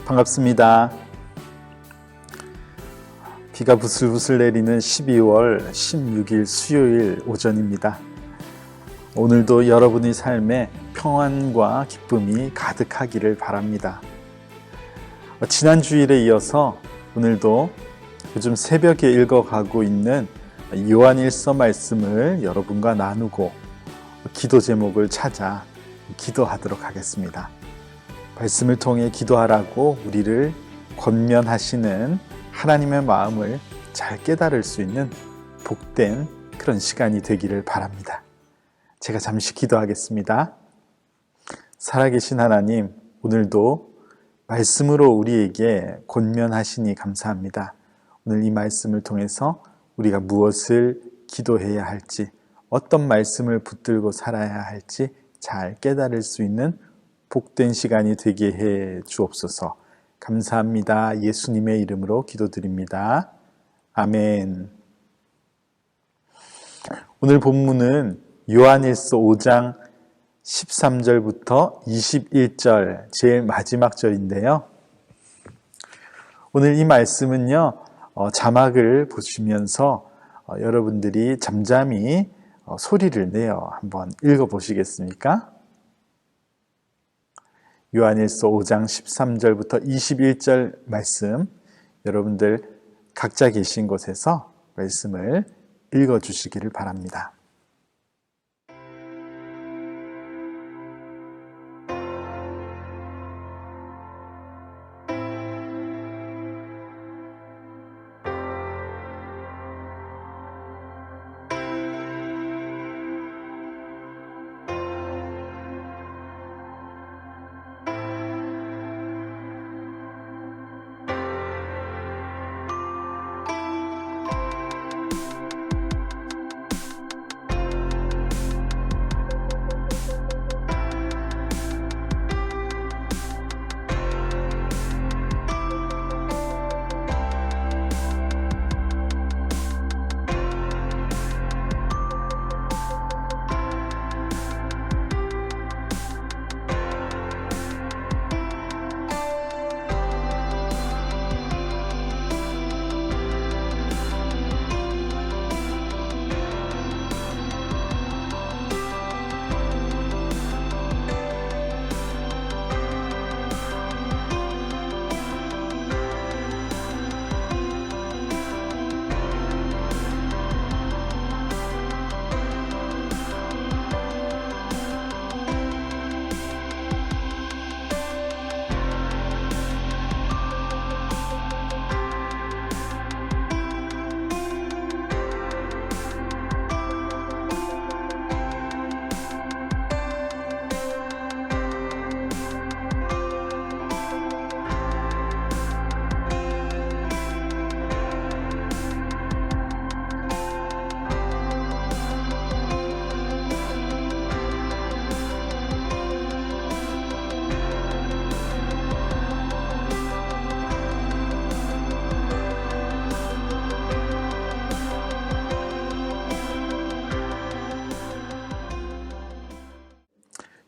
반갑습니다. 비가 부슬부슬 내리는 12월 16일 수요일 오전입니다. 오늘도 여러분의 삶에 평안과 기쁨이 가득하기를 바랍니다. 지난 주일에 이어서 오늘도 요즘 새벽에 읽어가고 있는 요한일서 말씀을 여러분과 나누고 기도 제목을 찾아 기도하도록 하겠습니다. 말씀을 통해 기도하라고 우리를 권면하시는 하나님의 마음을 잘 깨달을 수 있는 복된 그런 시간이 되기를 바랍니다. 제가 잠시 기도하겠습니다. 살아계신 하나님, 오늘도 말씀으로 우리에게 권면하시니 감사합니다. 오늘 이 말씀을 통해서 우리가 무엇을 기도해야 할지, 어떤 말씀을 붙들고 살아야 할지 잘 깨달을 수 있는 복된 시간이 되게 해 주옵소서. 감사합니다. 예수님의 이름으로 기도드립니다. 아멘. 오늘 본문은 요한일서 5장 13절부터 21절 제일 마지막 절인데요. 오늘 이 말씀은요, 자막을 보시면서 여러분들이 잠잠히 소리를 내어 한번 읽어보시겠습니까? 요한일서 5장 13절부터 21절 말씀, 여러분들 각자 계신 곳에서 말씀을 읽어주시기를 바랍니다.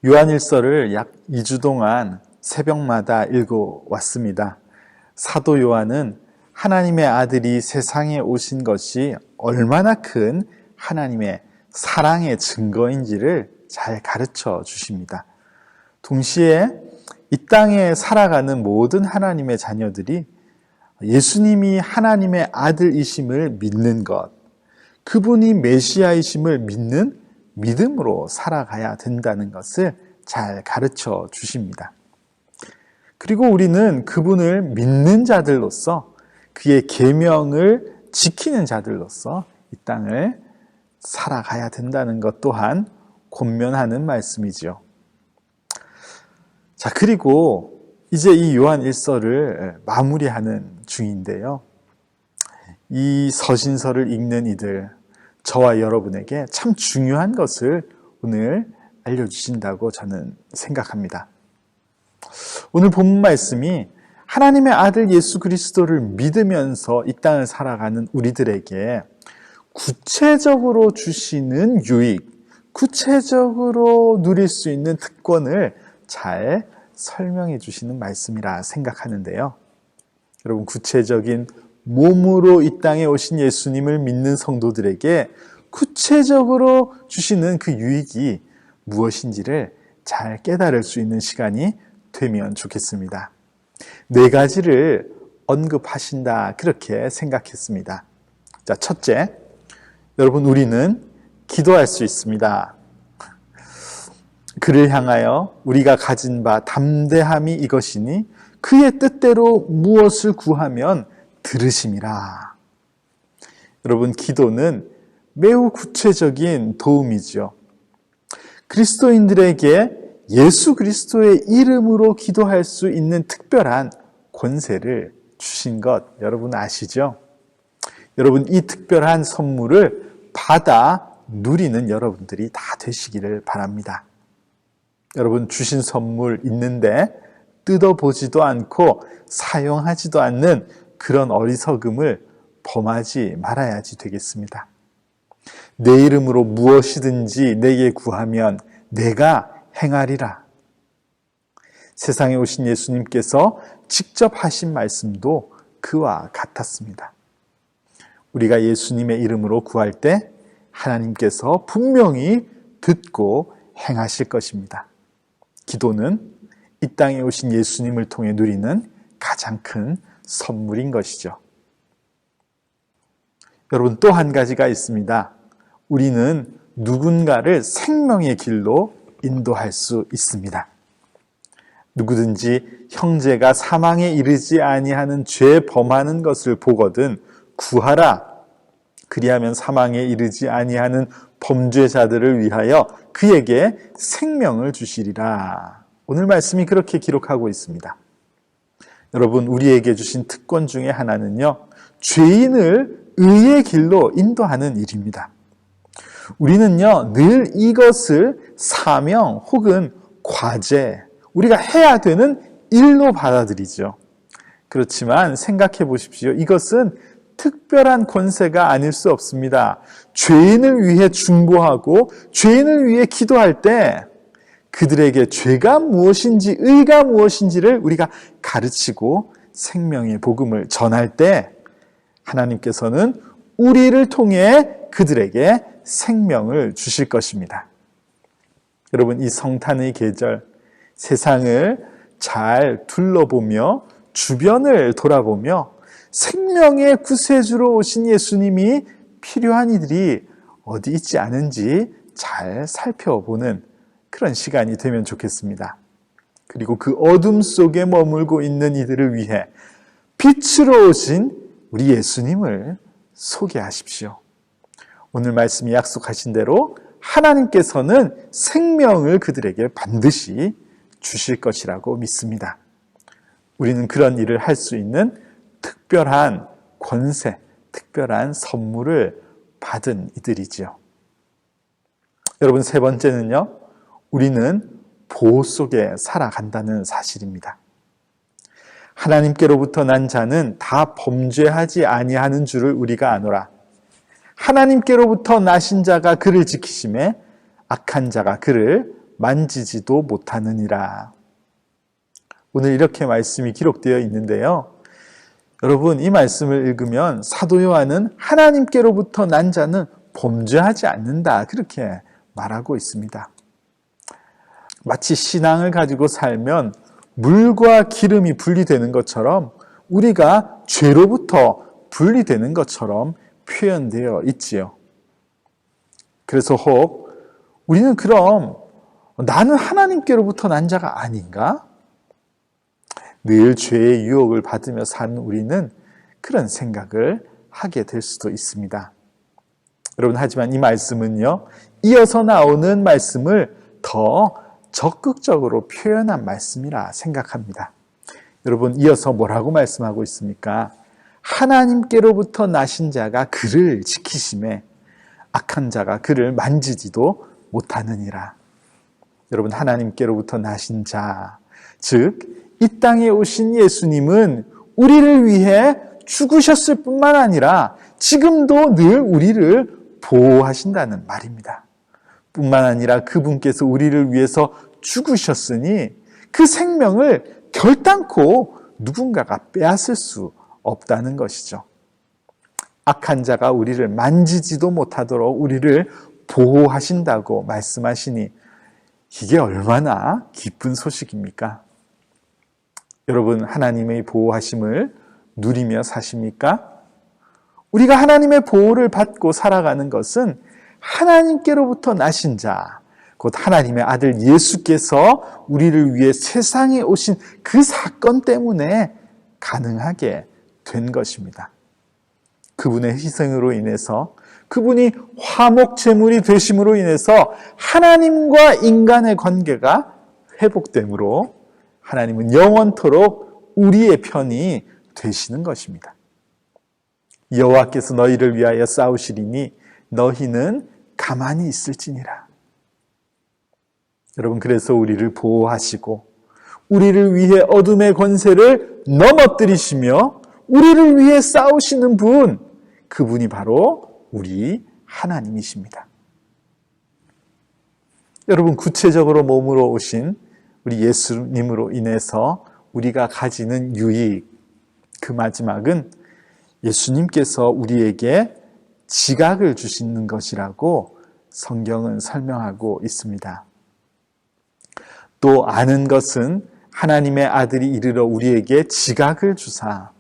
요한일서를 약 2주 동안 새벽마다 읽어왔습니다. 사도 요한은 하나님의 아들이 세상에 오신 것이 얼마나 큰 하나님의 사랑의 증거인지를 잘 가르쳐 주십니다. 동시에 이 땅에 살아가는 모든 하나님의 자녀들이 예수님이 하나님의 아들이심을 믿는 것, 그분이 메시아이심을 믿는 믿음으로 살아가야 된다는 것을 잘 가르쳐 주십니다. 그리고 우리는 그분을 믿는 자들로서, 그의 계명을 지키는 자들로서 이 땅을 살아가야 된다는 것 또한 권면하는 말씀이지요. 자, 그리고 이제 이 요한일서를 마무리하는 중인데요. 이 서신서를 읽는 이들, 저와 여러분에게 참 중요한 것을 오늘 알려주신다고 저는 생각합니다. 오늘 본문 말씀이 하나님의 아들 예수 그리스도를 믿으면서 이 땅을 살아가는 우리들에게 구체적으로 주시는 유익, 구체적으로 누릴 수 있는 특권을 잘 설명해 주시는 말씀이라 생각하는데요. 여러분, 구체적인 몸으로 이 땅에 오신 예수님을 믿는 성도들에게 구체적으로 주시는 그 유익이 무엇인지를 잘 깨달을 수 있는 시간이 되면 좋겠습니다. 4가지를 언급하신다, 그렇게 생각했습니다. 자, 첫째, 여러분, 우리는 기도할 수 있습니다. 그를 향하여 우리가 가진 바 담대함이 이것이니 그의 뜻대로 무엇을 구하면 들으심이라. 여러분, 기도는 매우 구체적인 도움이죠. 그리스도인들에게 예수 그리스도의 이름으로 기도할 수 있는 특별한 권세를 주신 것 여러분 아시죠? 여러분, 이 특별한 선물을 받아 누리는 여러분들이 다 되시기를 바랍니다. 여러분, 주신 선물 있는데 뜯어보지도 않고 사용하지도 않는 그런 어리석음을 범하지 말아야지 되겠습니다. 내 이름으로 무엇이든지 내게 구하면 내가 행하리라. 세상에 오신 예수님께서 직접 하신 말씀도 그와 같았습니다. 우리가 예수님의 이름으로 구할 때 하나님께서 분명히 듣고 행하실 것입니다. 기도는 이 땅에 오신 예수님을 통해 누리는 가장 큰 선물인 것이죠. 여러분, 또 한 가지가 있습니다. 우리는 누군가를 생명의 길로 인도할 수 있습니다. 누구든지 형제가 사망에 이르지 아니하는 죄 범하는 것을 보거든 구하라. 그리하면 사망에 이르지 아니하는 범죄자들을 위하여 그에게 생명을 주시리라. 오늘 말씀이 그렇게 기록하고 있습니다. 여러분, 우리에게 주신 특권 중에 하나는요, 죄인을 의의 길로 인도하는 일입니다. 우리는요, 늘 이것을 사명 혹은 과제, 우리가 해야 되는 일로 받아들이죠. 그렇지만 생각해 보십시오. 이것은 특별한 권세가 아닐 수 없습니다. 죄인을 위해 중보하고 죄인을 위해 기도할 때 그들에게 죄가 무엇인지 의가 무엇인지를 우리가 가르치고 생명의 복음을 전할 때 하나님께서는 우리를 통해 그들에게 생명을 주실 것입니다. 여러분, 이 성탄의 계절, 세상을 잘 둘러보며 주변을 돌아보며 생명의 구세주로 오신 예수님이 필요한 이들이 어디 있지 않은지 잘 살펴보는 그런 시간이 되면 좋겠습니다. 그리고 그 어둠 속에 머물고 있는 이들을 위해 빛으로 오신 우리 예수님을 소개하십시오. 오늘 말씀이 약속하신 대로 하나님께서는 생명을 그들에게 반드시 주실 것이라고 믿습니다. 우리는 그런 일을 할 수 있는 특별한 권세, 특별한 선물을 받은 이들이지요. 여러분, 세 번째는요, 우리는 보호 속에 살아간다는 사실입니다. 하나님께로부터 난 자는 다 범죄하지 아니하는 줄을 우리가 아노라. 하나님께로부터 나신 자가 그를 지키심에 악한 자가 그를 만지지도 못하느니라. 오늘 이렇게 말씀이 기록되어 있는데요. 여러분, 이 말씀을 읽으면 사도 요한은 하나님께로부터 난 자는 범죄하지 않는다, 그렇게 말하고 있습니다. 마치 신앙을 가지고 살면 물과 기름이 분리되는 것처럼 우리가 죄로부터 분리되는 것처럼 표현되어 있지요. 그래서 혹 우리는 그럼 나는 하나님께로부터 난 자가 아닌가? 늘 죄의 유혹을 받으며 사는 우리는 그런 생각을 하게 될 수도 있습니다. 여러분, 하지만 이 말씀은요, 이어서 나오는 말씀을 더 적극적으로 표현한 말씀이라 생각합니다. 여러분, 이어서 뭐라고 말씀하고 있습니까? 하나님께로부터 나신 자가 그를 지키심에 악한 자가 그를 만지지도 못하느니라. 여러분, 하나님께로부터 나신 자, 즉 이 땅에 오신 예수님은 우리를 위해 죽으셨을 뿐만 아니라 지금도 늘 우리를 보호하신다는 말입니다. 뿐만 아니라 그분께서 우리를 위해서 죽으셨으니 그 생명을 결단코 누군가가 빼앗을 수 없다는 것이죠. 악한 자가 우리를 만지지도 못하도록 우리를 보호하신다고 말씀하시니 이게 얼마나 기쁜 소식입니까? 여러분, 하나님의 보호하심을 누리며 사십니까? 우리가 하나님의 보호를 받고 살아가는 것은 하나님께로부터 나신 자, 곧 하나님의 아들 예수께서 우리를 위해 세상에 오신 그 사건 때문에 가능하게 된 것입니다. 그분의 희생으로 인해서, 그분이 화목제물이 되심으로 인해서 하나님과 인간의 관계가 회복되므로 하나님은 영원토록 우리의 편이 되시는 것입니다. 여호와께서 너희를 위하여 싸우시리니 너희는 가만히 있을지니라. 여러분, 그래서 우리를 보호하시고 우리를 위해 어둠의 권세를 넘어뜨리시며 우리를 위해 싸우시는 분, 그분이 바로 우리 하나님이십니다. 여러분, 구체적으로 몸으로 오신 우리 예수님으로 인해서 우리가 가지는 유익, 그 마지막은 예수님께서 우리에게 지각을 주시는 것이라고 성경은 설명하고 있습니다. 또 아는 것은 하나님의 아들이 이르러 우리에게 지각을 주사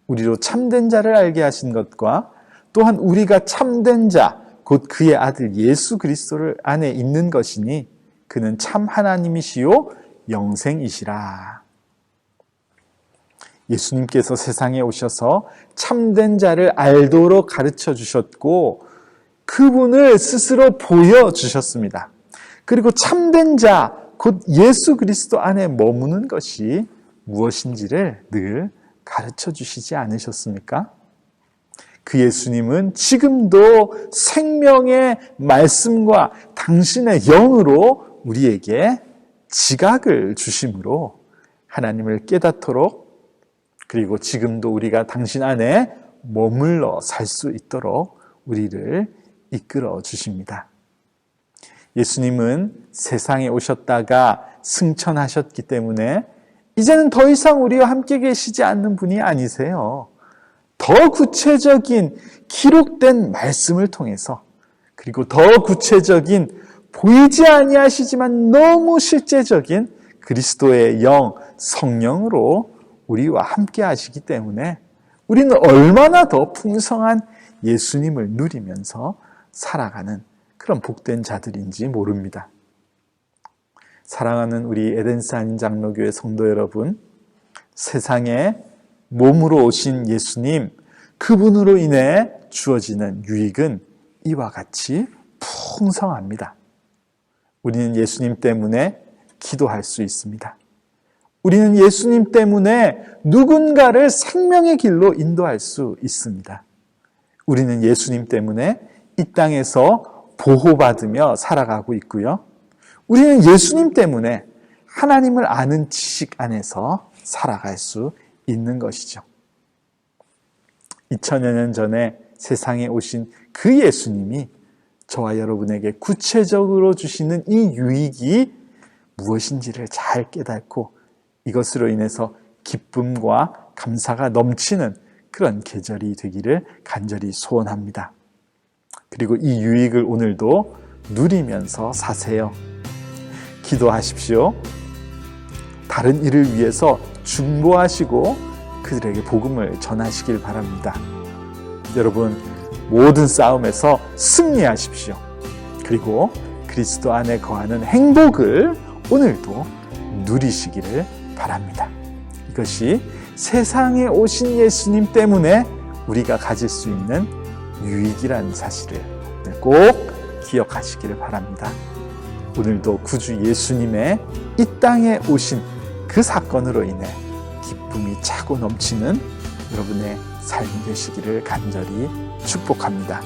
우리로 참된 자를 알게 하신 것과 또한 우리가 참된 자, 곧 그의 아들 예수 그리스도를 안에 있는 것이니 그는 참 하나님이시요 영생이시라. 예수님께서 세상에 오셔서 참된 자를 알도록 가르쳐 주셨고 그분을 스스로 보여주셨습니다. 그리고 참된 자, 곧 예수 그리스도 안에 머무는 것이 무엇인지를 늘 가르쳐 주시지 않으셨습니까? 그 예수님은 지금도 생명의 말씀과 당신의 영으로 우리에게 지각을 주심으로 하나님을 깨닫도록, 그리고 지금도 우리가 당신 안에 머물러 살 수 있도록 우리를 이끌어 주십니다. 예수님은 세상에 오셨다가 승천하셨기 때문에 이제는 더 이상 우리와 함께 계시지 않는 분이 아니세요. 더 구체적인 기록된 말씀을 통해서, 그리고 더 구체적인 보이지 아니하시지만 너무 실제적인 그리스도의 영, 성령으로 우리와 함께 하시기 때문에 우리는 얼마나 더 풍성한 예수님을 누리면서 살아가는 그런 복된 자들인지 모릅니다. 사랑하는 우리 에덴스 한인장로교회 성도 여러분, 세상에 몸으로 오신 예수님, 그분으로 인해 주어지는 유익은 이와 같이 풍성합니다. 우리는 예수님 때문에 기도할 수 있습니다. 우리는 예수님 때문에 누군가를 생명의 길로 인도할 수 있습니다. 우리는 예수님 때문에 이 땅에서 보호받으며 살아가고 있고요. 우리는 예수님 때문에 하나님을 아는 지식 안에서 살아갈 수 있는 것이죠. 2000여 년 전에 세상에 오신 그 예수님이 저와 여러분에게 구체적으로 주시는 이 유익이 무엇인지를 잘 깨닫고 이것으로 인해서 기쁨과 감사가 넘치는 그런 계절이 되기를 간절히 소원합니다. 그리고 이 유익을 오늘도 누리면서 사세요. 기도하십시오. 다른 이를 위해서 중보하시고 그들에게 복음을 전하시길 바랍니다. 여러분, 모든 싸움에서 승리하십시오. 그리고 그리스도 안에 거하는 행복을 오늘도 누리시기를 바랍니다. 이것이 세상에 오신 예수님 때문에 우리가 가질 수 있는 유익이라는 사실을 꼭 기억하시기를 바랍니다. 오늘도 구주 예수님의 이 땅에 오신 그 사건으로 인해 기쁨이 차고 넘치는 여러분의 삶이 되시기를 간절히 축복합니다.